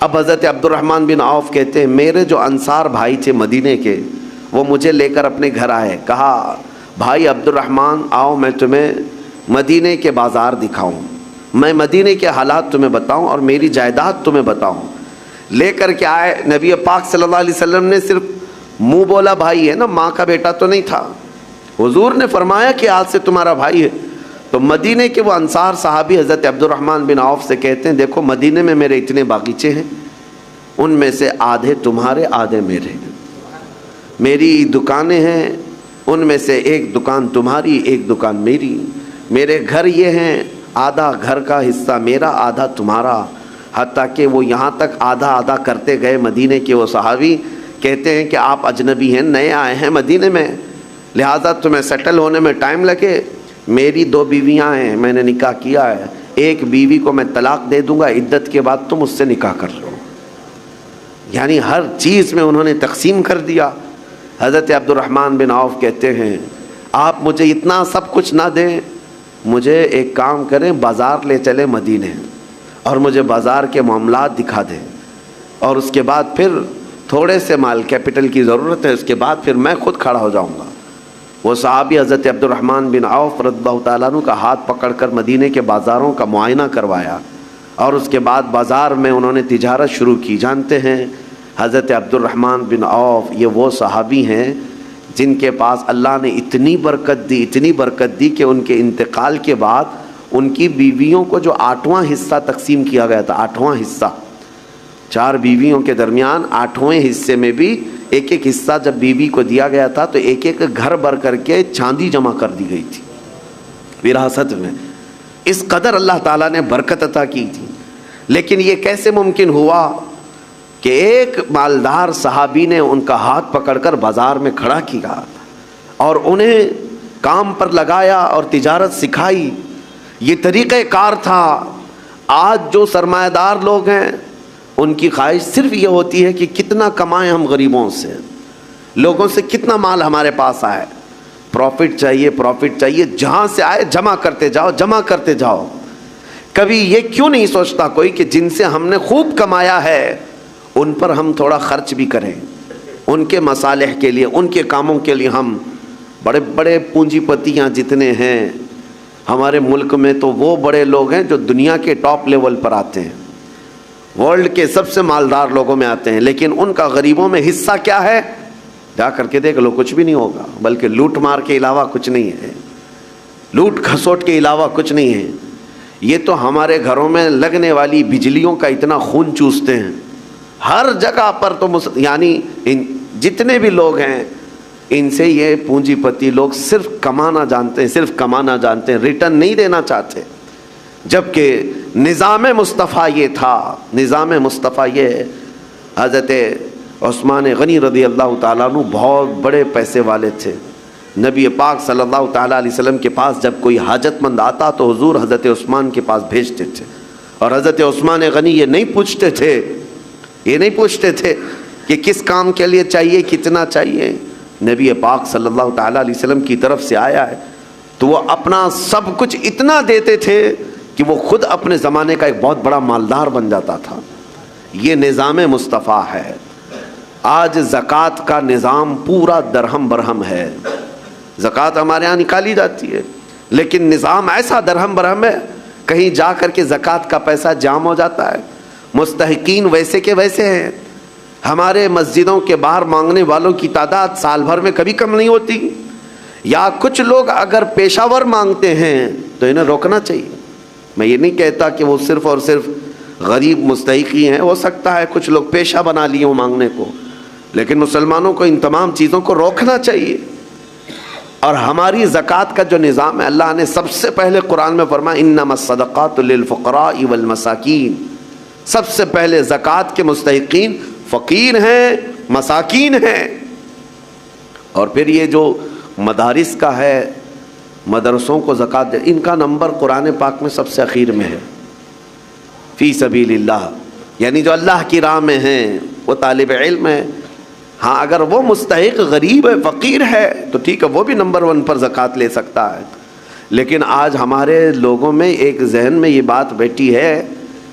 اب حضرت عبد الرحمن بن عوف کہتے ہیں میرے جو انصار بھائی تھے مدینے کے، وہ مجھے لے کر اپنے گھر آئے، کہا بھائی عبد الرحمن آؤ میں تمہیں مدینے کے بازار دکھاؤں، میں مدینے کے حالات تمہیں بتاؤں اور میری جائیداد تمہیں بتاؤں۔ لے کر کے آئے، نبی پاک صلی اللہ علیہ وسلم نے صرف منہ بولا بھائی ہے نا، ماں کا بیٹا تو نہیں تھا، حضور نے فرمایا کہ آج سے تمہارا بھائی ہے۔ تو مدینے کے وہ انصار صحابی حضرت عبد الرحمن بن عوف سے کہتے ہیں دیکھو مدینے میں میرے اتنے باغیچے ہیں، ان میں سے آدھے تمہارے آدھے میرے، میری دکانیں ہیں ان میں سے ایک دکان تمہاری ایک دکان میری، میرے گھر یہ ہیں آدھا گھر کا حصہ میرا آدھا تمہارا، حتیٰ کہ وہ یہاں تک آدھا آدھا کرتے گئے۔ مدینے کے وہ صحابی کہتے ہیں کہ آپ اجنبی ہیں، نئے آئے ہیں مدینے میں، لہٰذا تمہیں سیٹل ہونے میں ٹائم لگے، میری 2 بیویاں ہیں، میں نے نکاح کیا ہے، ایک بیوی کو میں طلاق دے دوں گا، عدت کے بعد تم اس سے نکاح کر لو۔ یعنی ہر چیز میں انہوں نے تقسیم کر دیا۔ حضرت عبد الرحمن بن عوف کہتے ہیں آپ مجھے اتنا سب کچھ نہ دیں، مجھے ایک کام کریں بازار لے چلے مدینے اور مجھے بازار کے معاملات دکھا دیں، اور اس کے بعد پھر تھوڑے سے مال کیپٹل کی ضرورت ہے، اس کے بعد پھر میں خود کھڑا ہو جاؤں گا۔ وہ صحابی حضرت عبد الرحمن بن عوف رضی اللہ تعالیٰ عنہ کا ہاتھ پکڑ کر مدینے کے بازاروں کا معائنہ کروایا، اور اس کے بعد بازار میں انہوں نے تجارت شروع کی۔ جانتے ہیں حضرت عبد الرحمن بن عوف یہ وہ صحابی ہیں جن کے پاس اللہ نے اتنی برکت دی کہ ان کے انتقال کے بعد ان کی بیویوں کو جو 8واں حصہ تقسیم کیا گیا تھا، 8واں حصہ، 4 بیویوں کے درمیان 8ویں حصے میں بھی ایک ایک حصہ جب بیوی کو دیا گیا تھا تو ایک ایک گھر بھر کر کے چاندی جمع کر دی گئی تھی وراثت میں۔ اس قدر اللہ تعالیٰ نے برکت عطا کی تھی۔ لیکن یہ کیسے ممکن ہوا کہ ایک مالدار صحابی نے ان کا ہاتھ پکڑ کر بازار میں کھڑا کیا اور انہیں کام پر لگایا اور تجارت سکھائی؟ یہ طریقہ کار تھا۔ آج جو سرمایہ دار لوگ ہیں ان کی خواہش صرف یہ ہوتی ہے کہ کتنا کمائیں ہم غریبوں سے، لوگوں سے کتنا مال ہمارے پاس آئے، پروفٹ چاہیے، جہاں سے آئے جمع کرتے جاؤ۔ کبھی یہ کیوں نہیں سوچتا کوئی کہ جن سے ہم نے خوب کمایا ہے ان پر ہم تھوڑا خرچ بھی کریں، ان کے مصالح کے لیے، ان کے کاموں کے لیے۔ ہم بڑے بڑے پونجی پتیاں جتنے ہیں ہمارے ملک میں، تو وہ بڑے لوگ ہیں جو دنیا کے ٹاپ لیول پر آتے ہیں، ورلڈ کے سب سے مالدار لوگوں میں آتے ہیں، لیکن ان کا غریبوں میں حصہ کیا ہے؟ جا کر کے دیکھ لو، کچھ بھی نہیں ہوگا، بلکہ لوٹ مار کے علاوہ کچھ نہیں ہے، لوٹ کھسوٹ کے علاوہ کچھ نہیں ہے۔ یہ تو ہمارے گھروں میں لگنے والی بجلیوں کا اتنا خون چوستے ہیں، ہر جگہ پر تو یعنی جتنے بھی لوگ ہیں ان سے یہ پونجی پتی لوگ صرف کمانا جانتے ہیں، ریٹرن نہیں دینا چاہتے۔ جبکہ نظام مصطفیٰ یہ تھا، حضرت عثمان غنی رضی اللہ تعالیٰ عنہ بہت بڑے پیسے والے تھے۔ نبی پاک صلی اللہ تعالیٰ علیہ وسلم کے پاس جب کوئی حاجت مند آتا تو حضور حضرت عثمان کے پاس بھیجتے تھے، اور حضرت عثمان غنی یہ نہیں پوچھتے تھے کہ کس کام کے لیے چاہیے، کتنا چاہیے۔ نبی پاک صلی اللہ تعالیٰ علیہ وسلم کی طرف سے آیا ہے تو وہ اپنا سب کچھ اتنا دیتے تھے کہ وہ خود اپنے زمانے کا ایک بہت بڑا مالدار بن جاتا تھا۔ یہ نظام مصطفیٰ ہے۔ آج زکوٰۃ کا نظام پورا درہم برہم ہے، زکوٰۃ ہمارے ہاں نکالی جاتی ہے، لیکن نظام ایسا درہم برہم ہے، کہیں جا کر کے زکوٰۃ کا پیسہ جام ہو جاتا ہے، مستحقین ویسے کے ویسے ہیں۔ ہمارے مسجدوں کے باہر مانگنے والوں کی تعداد سال بھر میں کبھی کم نہیں ہوتی، یا کچھ لوگ اگر پیشہ ور مانگتے ہیں تو انہیں روکنا چاہیے۔ میں یہ نہیں کہتا کہ وہ صرف اور صرف غریب مستحقی ہیں، ہو سکتا ہے کچھ لوگ پیشہ بنا لیے ہوں مانگنے کو، لیکن مسلمانوں کو ان تمام چیزوں کو روکنا چاہیے۔ اور ہماری زکوٰۃ کا جو نظام ہے، اللہ نے سب سے پہلے قرآن میں فرمایا انما الصدقات للفقراء والمساکین، سب سے پہلے زکوٰۃ کے مستحقین فقیر ہیں، مساکین ہیں۔ اور پھر یہ جو مدارس کا ہے، مدرسوں کو زکوٰۃ دے، ان کا نمبر قرآن پاک میں سب سے اخیر میں ہے، فی سبیل اللہ، یعنی جو اللہ کی راہ میں ہیں وہ طالب علم ہے۔ ہاں اگر وہ مستحق غریب ہے، فقیر ہے تو ٹھیک ہے، وہ بھی نمبر 1 پر زکوٰۃ لے سکتا ہے۔ لیکن آج ہمارے لوگوں میں ایک ذہن میں یہ بات بیٹھی ہے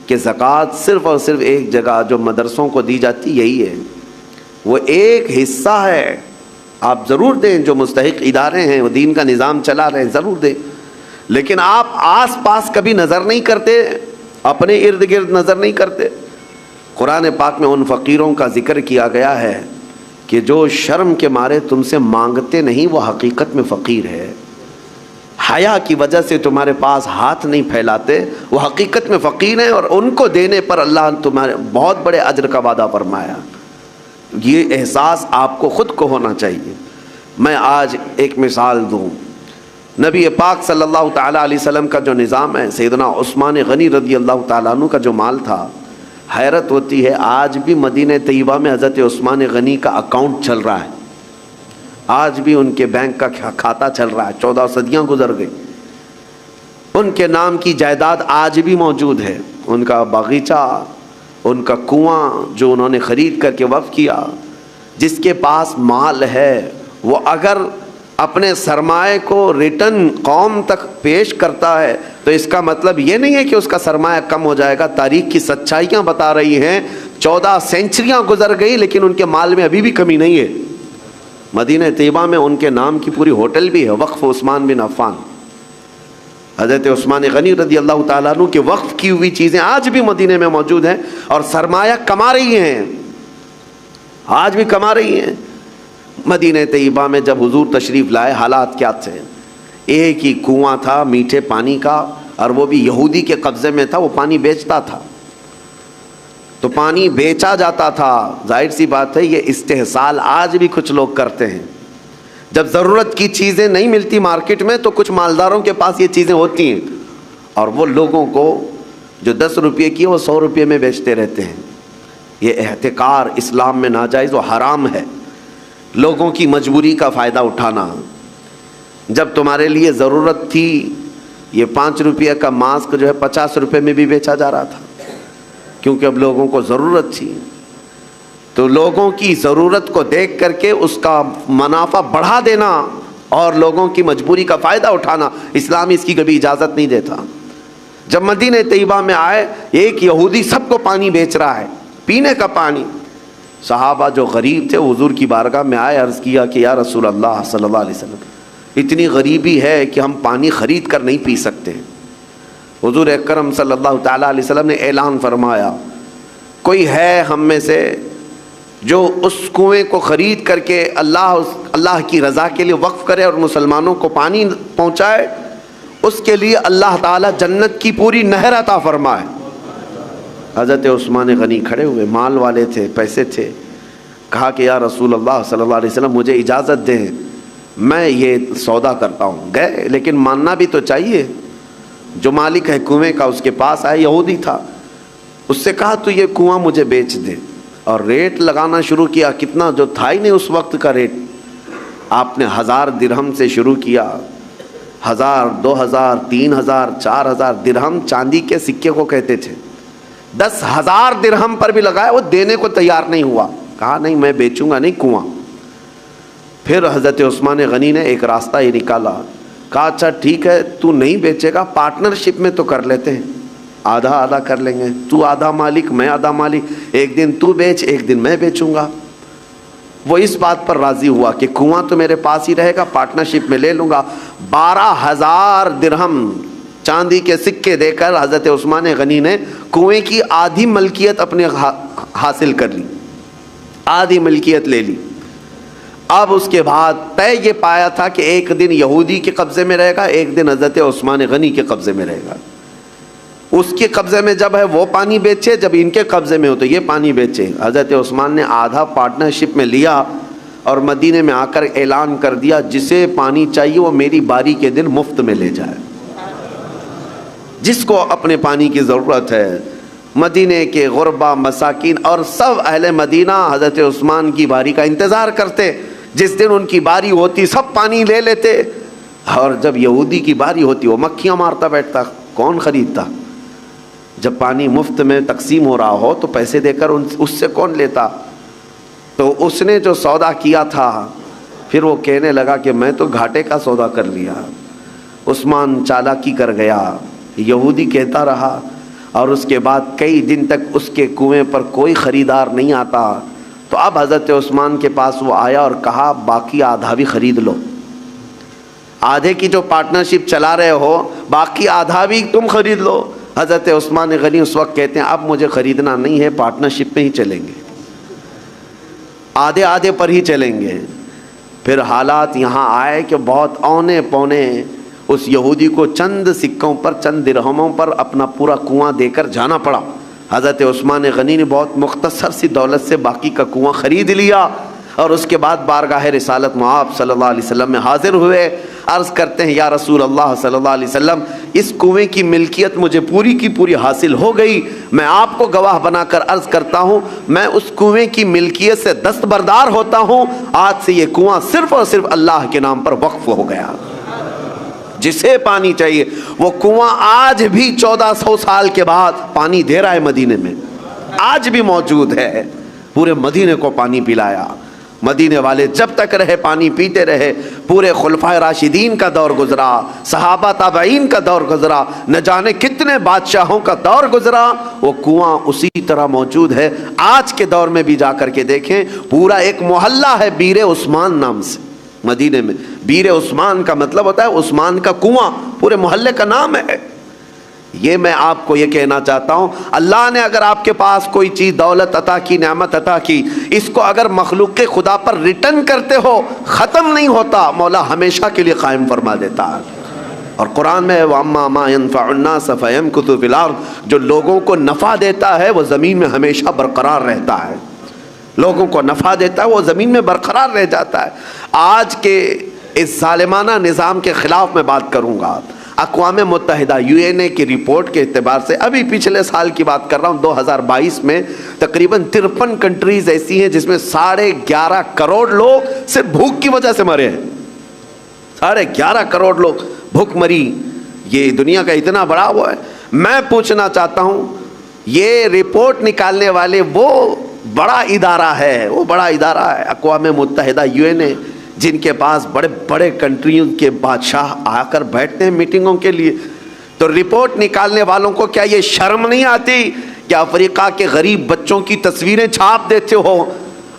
کہ زکوٰۃ صرف اور صرف ایک جگہ جو مدرسوں کو دی جاتی یہی ہے، وہ ایک حصہ ہے، آپ ضرور دیں، جو مستحق ادارے ہیں وہ دین کا نظام چلا رہے ہیں ضرور دیں، لیکن آپ آس پاس کبھی نظر نہیں کرتے، اپنے ارد گرد نظر نہیں کرتے۔ قرآن پاک میں ان فقیروں کا ذکر کیا گیا ہے کہ جو شرم کے مارے تم سے مانگتے نہیں وہ حقیقت میں فقیر ہے، حیا کی وجہ سے تمہارے پاس ہاتھ نہیں پھیلاتے وہ حقیقت میں فقیر ہیں، اور ان کو دینے پر اللہ نے تمہارے بہت بڑے اجر کا وعدہ فرمایا۔ یہ احساس آپ کو خود کو ہونا چاہیے۔ میں آج ایک مثال دوں، نبی پاک صلی اللہ تعالیٰ علیہ وسلم کا جو نظام ہے، سیدنا عثمان غنی رضی اللہ تعالیٰ عنہ کا جو مال تھا، حیرت ہوتی ہے آج بھی مدینہ طیبہ میں حضرت عثمان غنی کا اکاؤنٹ چل رہا ہے، آج بھی ان کے بینک کا کھاتہ چل رہا ہے، 14 صدیاں گزر گئی، ان کے نام کی جائیداد آج بھی موجود ہے، ان کا باغیچہ، ان کا کنواں جو انہوں نے خرید کر کے وقف کیا۔ جس کے پاس مال ہے وہ اگر اپنے سرمایہ کو ریٹرن قوم تک پیش کرتا ہے تو اس کا مطلب یہ نہیں ہے کہ اس کا سرمایہ کم ہو جائے گا۔ تاریخ کی سچائیاں بتا رہی ہیں 14 سینچریاں گزر گئی لیکن ان کے مال میں ابھی بھی کمی نہیں ہے۔ مدینہ طیبہ میں ان کے نام کی پوری ہوٹل بھی ہے، وقف عثمان بن عفان۔ حضرت عثمان غنی رضی اللہ تعالیٰ عنہ کے وقف کی ہوئی چیزیں آج بھی مدینے میں موجود ہیں اور سرمایہ کما رہی ہیں، آج بھی کما رہی ہیں۔ مدینہ طیبہ میں جب حضور تشریف لائے حالات کیا تھے؟ ایک ہی کنواں تھا میٹھے پانی کا، اور وہ بھی یہودی کے قبضے میں تھا، وہ پانی بیچتا تھا، تو پانی بیچا جاتا تھا۔ ظاہر سی بات ہے یہ استحصال آج بھی کچھ لوگ کرتے ہیں، جب ضرورت کی چیزیں نہیں ملتی مارکیٹ میں تو کچھ مالداروں کے پاس یہ چیزیں ہوتی ہیں اور وہ لوگوں کو جو 10 روپے کی وہ 100 روپے میں بیچتے رہتے ہیں۔ یہ احتکار اسلام میں ناجائز و حرام ہے، لوگوں کی مجبوری کا فائدہ اٹھانا۔ جب تمہارے لیے ضرورت تھی، یہ 5 روپے کا ماسک جو ہے 50 روپے میں بھی بیچا جا رہا تھا، کیونکہ اب لوگوں کو ضرورت تھی، تو لوگوں کی ضرورت کو دیکھ کر کے اس کا منافع بڑھا دینا اور لوگوں کی مجبوری کا فائدہ اٹھانا، اسلام اس کی کبھی اجازت نہیں دیتا۔ جب مدینہ طیبہ میں آئے، ایک یہودی سب کو پانی بیچ رہا ہے، پینے کا پانی۔ صحابہ جو غریب تھے حضور کی بارگاہ میں آئے، عرض کیا کہ یا رسول اللہ صلی اللہ علیہ وسلم، اتنی غریبی ہے کہ ہم پانی خرید کر نہیں پی سکتے۔ حضور اکرم صلی اللہ تعالیٰ علیہ وسلم نے اعلان فرمایا، کوئی ہے ہم میں سے جو اس کنویں کو خرید کر کے اللہ کی رضا کے لیے وقف کرے اور مسلمانوں کو پانی پہنچائے، اس کے لیے اللہ تعالیٰ جنت کی پوری نہر عطا فرمائے۔ حضرت عثمان غنی کھڑے ہوئے، مال والے تھے، پیسے تھے، کہا کہ یا رسول اللہ صلی اللہ علیہ وسلم مجھے اجازت دیں، میں یہ سودا کرتا ہوں۔ گئے، لیکن ماننا بھی تو چاہیے، جو مالک ہے کنویں کا اس کے پاس آئے، یہودی تھا، اس سے کہا تو یہ کنواں مجھے بیچ دے، اور ریٹ لگانا شروع کیا، کتنا جو تھا ہی نہیں اس وقت کا ریٹ۔ آپ نے 1000 درہم سے شروع کیا، 1000، 2000، 3000، 4000 درہم چاندی کے سکے کو کہتے تھے۔ 10,000 درہم پر بھی لگایا، وہ دینے کو تیار نہیں ہوا، کہا نہیں میں بیچوں گا نہیں کنواں۔ پھر حضرت عثمان غنی نے ایک راستہ یہ نکالا، کہا اچھا ٹھیک ہے تو نہیں بیچے گا، پارٹنرشپ میں تو کر لیتے ہیں، آدھا آدھا کر لیں گے، تو آدھا مالک میں آدھا مالک، ایک دن تو بیچ ایک دن میں بیچوں گا۔ وہ اس بات پر راضی ہوا کہ کنواں تو میرے پاس ہی رہے گا، پارٹنرشپ میں لے لوں گا۔ 12,000 درہم چاندی کے سکے دے کر حضرت عثمان غنی نے کنویں کی آدھی ملکیت اپنے حاصل کر لی، آدھی ملکیت لے لی۔ اب اس کے بعد طے یہ پایا تھا کہ ایک دن یہودی کے قبضے میں رہے گا، ایک دن حضرت عثمان غنی کے قبضے میں رہے گا۔ اس کے قبضے میں جب ہے وہ پانی بیچے، جب ان کے قبضے میں ہو تو یہ پانی بیچے۔ حضرت عثمان نے آدھا پارٹنرشپ میں لیا اور مدینے میں آ کر اعلان کر دیا جسے پانی چاہیے وہ میری باری کے دن مفت میں لے جائے، جس کو اپنے پانی کی ضرورت ہے۔ مدینے کے غربا، مساکین اور سب اہل مدینہ حضرت عثمان کی باری کا انتظار کرتے، جس دن ان کی باری ہوتی سب پانی لے لیتے، اور جب یہودی کی باری ہوتی وہ مکھیاں مارتا بیٹھتا، کون خریدتا؟ جب پانی مفت میں تقسیم ہو رہا ہو تو پیسے دے کر اس سے کون لیتا؟ تو اس نے جو سودا کیا تھا پھر وہ کہنے لگا کہ میں تو گھاٹے کا سودا کر لیا۔ عثمان چالاکی کر گیا، یہودی کہتا رہا اور اس کے بعد کئی دن تک اس کے کنویں پر کوئی خریدار نہیں آتا، تو اب حضرت عثمان کے پاس وہ آیا اور کہا باقی آدھا بھی خرید لو، آدھے کی جو پارٹنرشپ چلا رہے ہو باقی آدھا بھی تم خرید لو۔ حضرت عثمان غنی اس وقت کہتے ہیں اب مجھے خریدنا نہیں ہے، پارٹنرشپ میں ہی چلیں گے، آدھے آدھے پر ہی چلیں گے۔ پھر حالات یہاں آئے کہ بہت اونے پونے اس یہودی کو چند سکوں پر، چند درہموں پر اپنا پورا کنواں دے کر جانا پڑا۔ حضرت عثمان غنی نے بہت مختصر سی دولت سے باقی کا کنواں خرید لیا، اور اس کے بعد بارگاہ رسالت مآب صلی اللہ علیہ وسلم میں حاضر ہوئے، عرض کرتے ہیں یا رسول اللہ صلی اللہ علیہ وسلم، اس کنویں کی ملکیت مجھے پوری کی پوری حاصل ہو گئی، میں آپ کو گواہ بنا کر عرض کرتا ہوں میں اس کنویں کی ملکیت سے دستبردار ہوتا ہوں، آج سے یہ کنواں صرف اور صرف اللہ کے نام پر وقف ہو گیا۔ جسے پانی چاہیے وہ کنواں آج بھی 1400 سال کے بعد پانی دے رہا ہے، مدینے میں آج بھی موجود ہے، پورے مدینے کو پانی پلایا۔ مدینے والے جب تک رہے پانی پیتے رہے، پورے خلفائے راشدین کا دور گزرا، صحابہ تابعین کا دور گزرا، نہ جانے کتنے بادشاہوں کا دور گزرا، وہ کنواں اسی طرح موجود ہے۔ آج کے دور میں بھی جا کر کے دیکھیں، پورا ایک محلہ ہے بیر عثمان نام سے مدینے میں۔ بیر عثمان کا مطلب ہوتا ہے عثمان کا کنواں، پورے محلے کا نام ہے۔ یہ میں آپ کو یہ کہنا چاہتا ہوں، اللہ نے اگر آپ کے پاس کوئی چیز دولت عطا کی، نعمت عطا کی، اس کو اگر مخلوق خدا پر ریٹرن کرتے ہو ختم نہیں ہوتا، مولا ہمیشہ کے لیے قائم فرما دیتا ہے۔ اور قرآن میں وَأَمَّا مَا يَنْفَعُ النَّاسَ فَيَمْكُثُ فِي الْأَرْضِ، جو لوگوں کو نفع دیتا ہے وہ زمین میں ہمیشہ برقرار رہتا ہے، لوگوں کو نفع دیتا ہے وہ زمین میں برقرار رہ جاتا ہے۔ آج کے اس ظالمانہ نظام کے خلاف میں بات کروں گا۔ اقوام متحدہ UN کی رپورٹ کے اعتبار سے، ابھی پچھلے سال کی بات کر رہا ہوں، 2022 میں تقریباً 53 کنٹریز ایسی ہیں جس میں 11.5 کروڑ لوگ صرف بھوک کی وجہ سے مرے ہیں۔ 11.5 کروڑ لوگ بھوک مری، یہ دنیا کا اتنا بڑا وہ ہے۔ میں پوچھنا چاہتا ہوں، یہ رپورٹ نکالنے والے وہ بڑا ادارہ ہے، وہ بڑا ادارہ ہے اقوام متحدہ UN، جن کے پاس بڑے بڑے کنٹریوں کے بادشاہ آ کر بیٹھتے ہیں میٹنگوں کے لیے، تو رپورٹ نکالنے والوں کو کیا یہ شرم نہیں آتی کہ افریقہ کے غریب بچوں کی تصویریں چھاپ دیتے ہو؟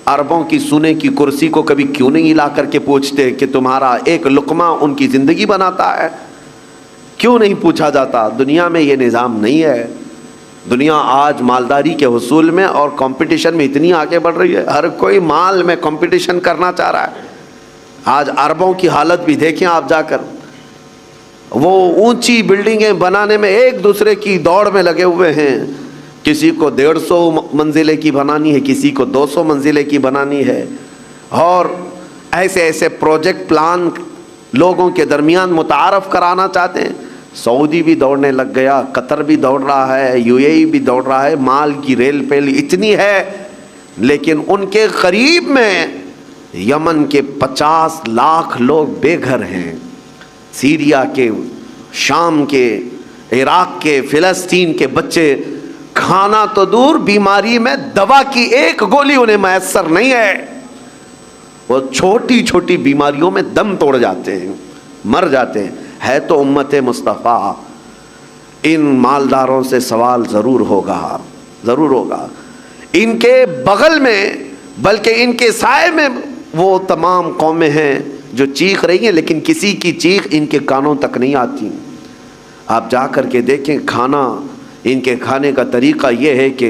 عربوں کی سونے کی کرسی کو کبھی کیوں نہیں لا کر کے پوچھتے کہ تمہارا ایک لقمہ ان کی زندگی بناتا ہے؟ کیوں نہیں پوچھا جاتا؟ دنیا میں یہ نظام نہیں ہے۔ دنیا آج مالداری کے حصول میں اور کمپٹیشن میں اتنی آگے بڑھ رہی ہے، ہر کوئی مال میں کمپٹیشن کرنا چاہ رہا ہے۔ آج عربوں کی حالت بھی دیکھیں آپ جا کر، وہ اونچی بلڈنگیں بنانے میں ایک دوسرے کی دوڑ میں لگے ہوئے ہیں، کسی کو 150 منزلے کی بنانی ہے، کسی کو 200 منزلے کی بنانی ہے، اور ایسے ایسے پروجیکٹ پلان لوگوں کے درمیان متعارف کرانا چاہتے ہیں۔ سعودی بھی دوڑنے لگ گیا، قطر بھی دوڑ رہا ہے، UAE بھی دوڑ رہا ہے، مال کی ریل پیل اتنی ہے، لیکن ان کے قریب میں یمن کے 50 لاکھ لوگ بے گھر ہیں، سیریا کے، شام کے، عراق کے، فلسطین کے بچے کھانا تو دور، بیماری میں دوا کی ایک گولی انہیں میسر نہیں ہے، وہ چھوٹی چھوٹی بیماریوں میں دم توڑ جاتے ہیں، مر جاتے ہیں۔ ہے تو امت مصطفیٰ، ان مالداروں سے سوال ضرور ہوگا، ضرور ہوگا۔ ان کے بغل میں بلکہ ان کے سائے میں وہ تمام قومیں ہیں جو چیخ رہی ہیں، لیکن کسی کی چیخ ان کے کانوں تک نہیں آتی۔ آپ جا کر کے دیکھیں، کھانا ان کے کھانے کا طریقہ یہ ہے کہ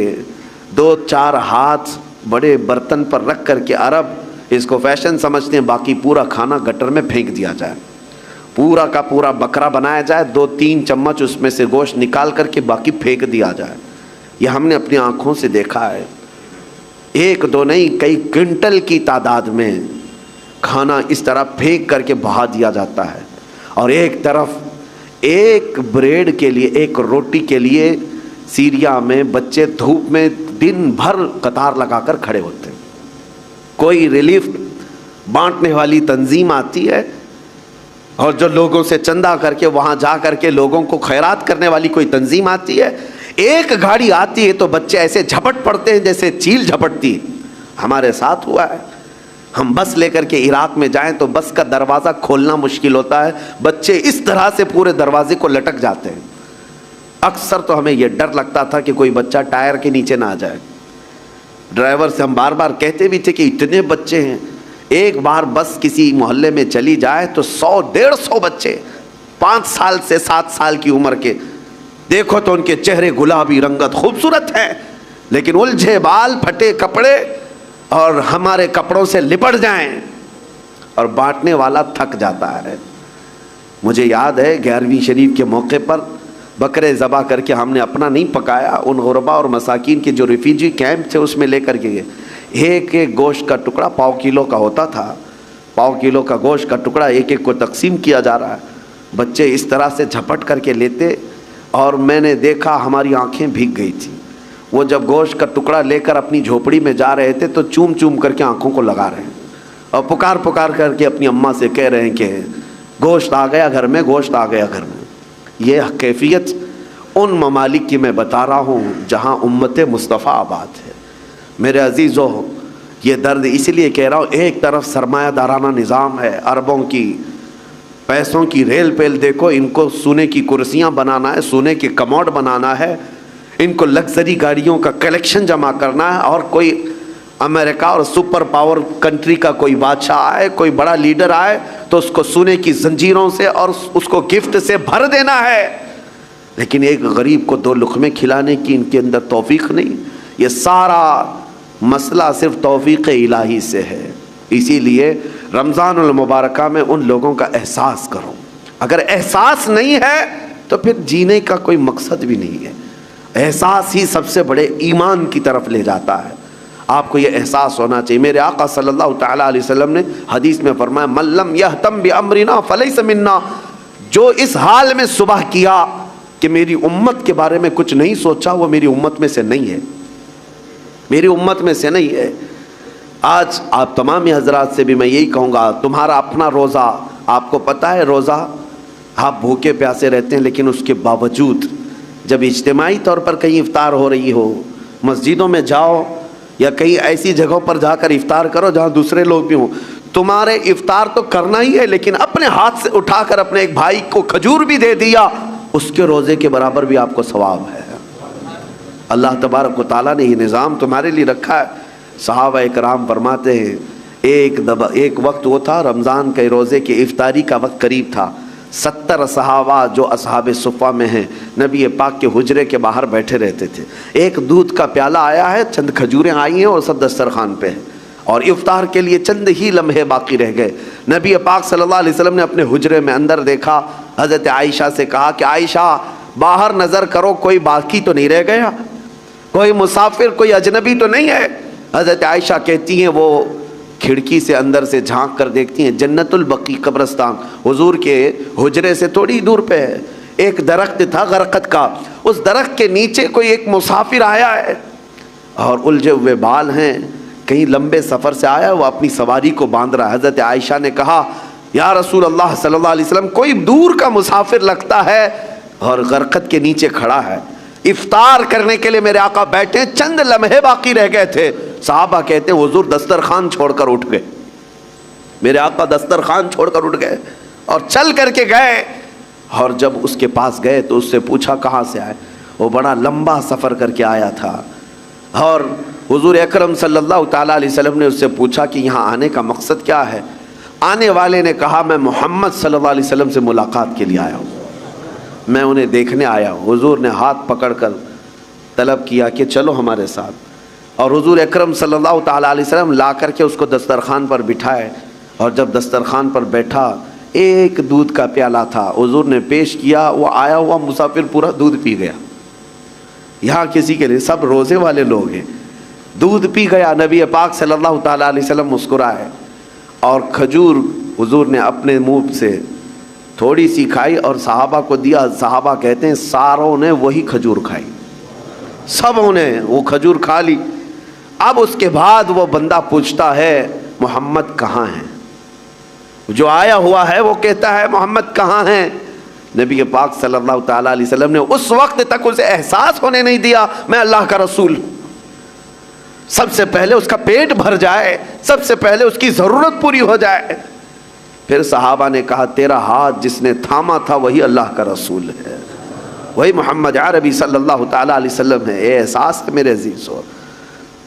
2-4 ہاتھ بڑے برتن پر رکھ کر کے عرب اس کو فیشن سمجھتے ہیں، باقی پورا کھانا گٹر میں پھینک دیا جائے، پورا کا پورا بکرا بنایا جائے، 2-3 چمچ اس میں سے گوشت نکال کر کے باقی پھینک دیا جائے۔ یہ ہم نے اپنی آنکھوں سے دیکھا ہے، 1-2 نہیں، کئی کنٹل کی تعداد میں کھانا اس طرح پھینک کر کے بہا دیا جاتا ہے، اور ایک طرف ایک بریڈ کے لیے، ایک روٹی کے لیے سیریا میں بچے دھوپ میں دن بھر قطار لگا کر کھڑے ہوتے ہیں۔ کوئی ریلیف بانٹنے والی تنظیم آتی ہے، اور جو لوگوں سے چندہ کر کے وہاں جا کر کے لوگوں کو خیرات کرنے والی کوئی تنظیم آتی ہے، ایک گاڑی آتی ہے تو بچے ایسے جھپٹ پڑتے ہیں جیسے چیل جھپٹتی۔ ہمارے ساتھ ہوا ہے، ہم بس لے کر کے عراق میں جائیں تو بس کا دروازہ کھولنا مشکل ہوتا ہے، بچے اس طرح سے پورے دروازے کو لٹک جاتے ہیں۔ اکثر تو ہمیں یہ ڈر لگتا تھا کہ کوئی بچہ ٹائر کے نیچے نہ آ جائے. ڈرائیور سے ہم بار بار کہتے بھی تھے کہ اتنے بچے ہیں، ایک بار بس کسی محلے میں چلی جائے تو 100-150 بچے 5 سال سے 7 سال کی عمر کے، دیکھو تو ان کے چہرے گلابی رنگت خوبصورت ہیں، لیکن الجھے بال، پھٹے کپڑے، اور ہمارے کپڑوں سے لپٹ جائیں اور بانٹنے والا تھک جاتا ہے. مجھے یاد ہے 11ویں شریف کے موقع پر بکرے ذبح کر کے ہم نے اپنا نہیں پکایا، ان غربا اور مساکین کے جو ریفیوجی کیمپ تھے اس میں لے کر کے گئے. ایک ایک گوشت کا ٹکڑا 1/4 کلو کا ہوتا تھا، 1/4 کلو کا گوشت کا ٹکڑا ایک ایک کو تقسیم کیا جا رہا ہے. بچے اس طرح سے جھپٹ کر کے لیتے اور میں نے دیکھا ہماری آنکھیں بھیگ گئی تھیں. وہ جب گوشت کا ٹکڑا لے کر اپنی جھوپڑی میں جا رہے تھے تو چوم چوم کر کے آنکھوں کو لگا رہے ہیں اور پکار پکار کر کے اپنی اماں سے کہہ رہے ہیں کہ گوشت آ گیا گھر میں، گوشت آ گیا گھر میں. یہ کیفیت ان ممالک کی میں بتا رہا ہوں جہاں امت مصطفیٰ آباد ہے. میرے عزیزو، یہ درد اس لیے کہہ رہا ہوں، ایک طرف سرمایہ دارانہ نظام ہے، اربوں کی پیسوں کی ریل پیل، دیکھو ان کو سونے کی کرسیاں بنانا ہے، سونے کے کموڈ بنانا ہے، ان کو لگژری گاڑیوں کا کلیکشن جمع کرنا ہے، اور کوئی امریکہ اور سپر پاور کنٹری کا کوئی بادشاہ آئے، کوئی بڑا لیڈر آئے تو اس کو سونے کی زنجیروں سے اور اس کو گفٹ سے بھر دینا ہے. لیکن ایک غریب کو 2 لقمے کھلانے کی ان کے اندر توفیق نہیں. یہ سارا مسئلہ صرف توفیق الہی سے ہے. اسی لیے رمضان المبارکہ میں ان لوگوں کا احساس کرو. اگر احساس نہیں ہے تو پھر جینے کا کوئی مقصد بھی نہیں ہے. احساس ہی سب سے بڑے ایمان کی طرف لے جاتا ہے. آپ کو یہ احساس ہونا چاہیے. میرے آقا صلی اللہ تعالیٰ علیہ وسلم نے حدیث میں فرمایا من لم یہتم بامرنا فلیس منا، جو اس حال میں صبح کیا کہ میری امت کے بارے میں کچھ نہیں سوچا، وہ میری امت میں سے نہیں ہے، میری امت میں سے نہیں ہے. آج آپ تمام حضرات سے بھی میں یہی کہوں گا، تمہارا اپنا روزہ، آپ کو پتہ ہے روزہ آپ بھوکے پیاسے رہتے ہیں، لیکن اس کے باوجود جب اجتماعی طور پر کہیں افطار ہو رہی ہو، مسجدوں میں جاؤ یا کہیں ایسی جگہوں پر جا کر افطار کرو جہاں دوسرے لوگ بھی ہوں، تمہارے افطار تو کرنا ہی ہے، لیکن اپنے ہاتھ سے اٹھا کر اپنے ایک بھائی کو کھجور بھی دے دیا، اس کے روزے کے برابر بھی آپ کو ثواب ہے. اللہ تبارک و تعالیٰ نے یہ نظام تمہارے لیے رکھا ہے. صحابہ کرام فرماتے ہیں ایک وقت وہ تھا رمضان کے روزے کے افطاری کا وقت قریب تھا، 70 صحابہ جو اصحاب صفہ میں ہیں نبی پاک کے حجرے کے باہر بیٹھے رہتے تھے. ایک دودھ کا پیالہ آیا ہے، چند کھجوریں آئی ہیں اور سب دسترخوان پہ ہیں، اور افطار کے لیے چند ہی لمحے باقی رہ گئے. نبی پاک صلی اللہ علیہ وسلم نے اپنے حجرے میں اندر دیکھا، حضرت عائشہ سے کہا کہ عائشہ باہر نظر کرو، کوئی باقی تو نہیں رہ گیا، کوئی مسافر، کوئی اجنبی تو نہیں ہے. حضرت عائشہ کہتی ہیں وہ کھڑکی سے اندر سے جھانک کر دیکھتی ہیں، جنت البقیع قبرستان حضور کے حجرے سے تھوڑی دور پہ ہے. ایک درخت تھا غرقد کا، اس درخت کے نیچے کوئی ایک مسافر آیا ہے اور الجھے ہوئے بال ہیں، کہیں لمبے سفر سے آیا، وہ اپنی سواری کو باندھ رہا ہے. حضرت عائشہ نے کہا یا رسول اللہ صلی اللہ علیہ وسلم، کوئی دور کا مسافر لگتا ہے اور غرقد کے نیچے کھڑا ہے، افطار کرنے کے لیے میرے آقا بیٹھے، چند لمحے باقی رہ گئے تھے. صحابہ کہتے ہیں حضور دسترخوان چھوڑ کر اٹھ گئے، میرے آقا دسترخوان چھوڑ کر اٹھ گئے اور چل کر کے گئے. اور جب اس کے پاس گئے تو اس سے پوچھا کہاں سے آئے، وہ بڑا لمبا سفر کر کے آیا تھا. اور حضور اکرم صلی اللہ تعالیٰ علیہ وسلم نے اس سے پوچھا کہ یہاں آنے کا مقصد کیا ہے. آنے والے نے کہا میں محمد صلی اللہ علیہ وسلم سے ملاقات کے لیے آیا ہوں، میں انہیں دیکھنے آیا ہوں. حضور نے ہاتھ پکڑ کر طلب کیا کہ چلو ہمارے ساتھ، اور حضور اکرم صلی اللہ تعالیٰ علیہ وسلم لا کر کے اس کو دسترخوان پر بٹھائے. اور جب دسترخوان پر بیٹھا، ایک دودھ کا پیالہ تھا، حضور نے پیش کیا، وہ آیا ہوا مسافر پورا دودھ پی گیا. یہاں کسی کے لیے سب روزے والے لوگ ہیں، دودھ پی گیا. نبی پاک صلی اللہ تعالیٰ علیہ وسلم مسکرائے اور کھجور حضور نے اپنے منہ سے تھوڑی سی کھائی اور صحابہ کو دیا. صحابہ کہتے ہیں ساروں نے وہی کھجور کھائی، سبوں نے وہ کھجور کھا لی. اب اس کے بعد وہ بندہ پوچھتا ہے محمد کہاں ہیں، جو آیا ہوا ہے وہ کہتا ہے محمد کہاں ہیں. نبی پاک صلی اللہ تعالیٰ علیہ وسلم نے اس وقت تک اسے احساس ہونے نہیں دیا میں اللہ کا رسول. سب سے پہلے اس کا پیٹ بھر جائے، سب سے پہلے اس کی ضرورت پوری ہو جائے. پھر صحابہ نے کہا تیرا ہاتھ جس نے تھاما تھا وہی اللہ کا رسول ہے. وہی محمد عربی صلی اللہ تعالیٰ علیہ وسلم ہے۔ یہ احساس ہے میرے عزیزو،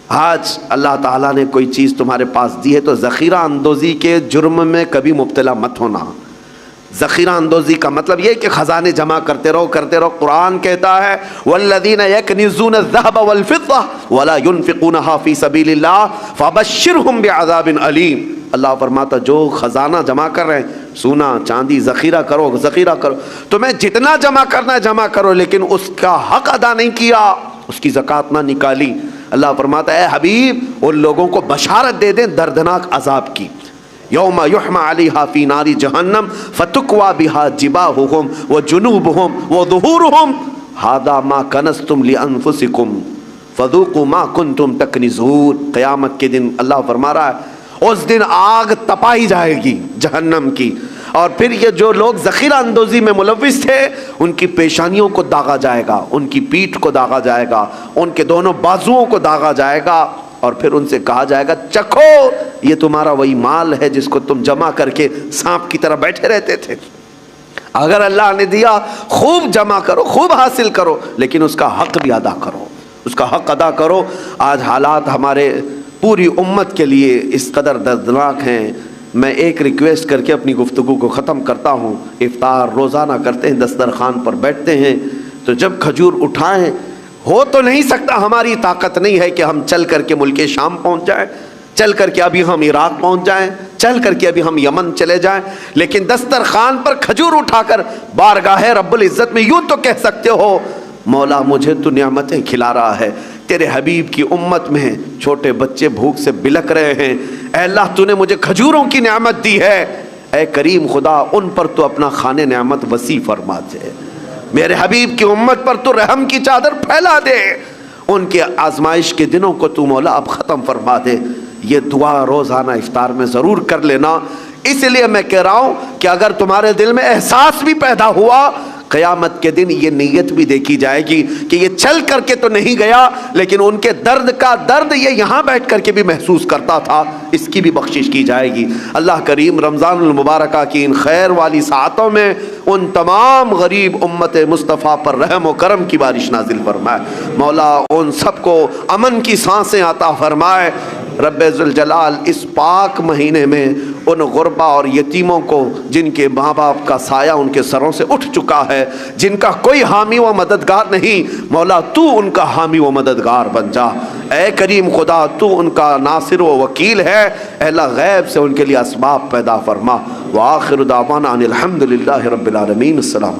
آج اللہ تعالیٰ نے کوئی چیز تمہارے پاس دی ہے تو ذخیرہ اندوزی کے جرم میں کبھی مبتلا مت ہونا۔ ذخیرہ اندوزی کا مطلب یہ کہ خزانے جمع کرتے رہو کرتے رہو۔ قرآن کہتا ہے والذین یکنزون الذهب والفضة ولا ينفقونها فی سبیل اللہ فبشرهم بعذاب علیم۔ اللہ فرماتا جو خزانہ جمع کر رہے ہیں، سونا چاندی ذخیرہ کرو ذخیرہ کرو، تمہیں جتنا جمع کرنا ہے جمع کرو، لیکن اس کا حق ادا نہیں کیا، اس کی زکوٰۃ نہ نکالی۔ اللہ فرماتا ہے اے حبیب ان لوگوں کو بشارت دے دیں دردناک عذاب کی۔ یوم یحمى علیہا فی نار جہنم فتکوی بہا جباہہم وجنوبہم وظہورہم ھذا ما کنزتم لانفسکم فذوقوا ما کنتم تکنزون۔ قیامت کے دن اللہ فرما رہا ہے اس دن آگ تپائی جائے گی جہنم کی، اور پھر یہ جو لوگ ذخیرہ اندوزی میں ملوث تھے ان کی پیشانیوں کو داغا جائے گا، ان کی پیٹھ کو داغا جائے گا، ان کے دونوں بازوؤں کو داغا جائے گا، اور پھر ان سے کہا جائے گا چکھو یہ تمہارا وہی مال ہے جس کو تم جمع کر کے سانپ کی طرح بیٹھے رہتے تھے۔ اگر اللہ نے دیا خوب جمع کرو خوب حاصل کرو، لیکن اس کا حق بھی ادا کرو، اس کا حق ادا کرو۔ آج حالات ہمارے پوری امت کے لیے اس قدر دردناک ہیں۔ میں ایک ریکویسٹ کر کے اپنی گفتگو کو ختم کرتا ہوں۔ افطار روزانہ کرتے ہیں، دسترخوان پر بیٹھتے ہیں تو جب کھجور اٹھائیں، ہو تو نہیں سکتا، ہماری طاقت نہیں ہے کہ ہم چل کر کے ملک شام پہنچ جائیں، چل کر کے ابھی ہم عراق پہنچ جائیں، چل کر کے ابھی ہم یمن چلے جائیں، لیکن دسترخوان پر کھجور اٹھا کر بارگاہ رب العزت میں یوں تو کہہ سکتے ہو مولا مجھے تو نعمتیں کھلا رہا ہے، تیرے حبیب کی امت میں چھوٹے بچے بھوک سے بلک رہے ہیں، اے اللہ تو نے مجھے کھجوروں کی نعمت دی ہے، اے کریم خدا ان پر تو اپنا خانے نعمت وسیع فرما دے، میرے حبیب کی امت پر تو رحم کی چادر پھیلا دے، ان کے آزمائش کے دنوں کو تو مولا اب ختم فرما دے۔ یہ دعا روزانہ افطار میں ضرور کر لینا۔ اس لیے میں کہہ رہا ہوں کہ اگر تمہارے دل میں احساس بھی پیدا ہوا، قیامت کے دن یہ نیت بھی دیکھی جائے گی کہ یہ چل کر کے تو نہیں گیا، لیکن ان کے درد کا درد یہ یہاں بیٹھ کر کے بھی محسوس کرتا تھا، اس کی بھی بخشش کی جائے گی۔ اللہ کریم رمضان المبارکہ کی ان خیر والی ساعتوں میں ان تمام غریب امت مصطفیٰ پر رحم و کرم کی بارش نازل فرمائے، مولا ان سب کو امن کی سانسیں عطا فرمائے۔ رب ذوالجلال اس پاک مہینے میں ان غربا اور یتیموں کو جن کے ماں باپ کا سایہ ان کے سروں سے اٹھ چکا ہے، جن کا کوئی حامی و مددگار نہیں، مولا تو ان کا حامی و مددگار بن جا۔ اے کریم خدا تو ان کا ناصر و وکیل ہے، اے اللہ غیب سے ان کے لیے اسباب پیدا فرما۔ وآخر دعوانا ان الحمد للہ رب العالمین۔ السلام۔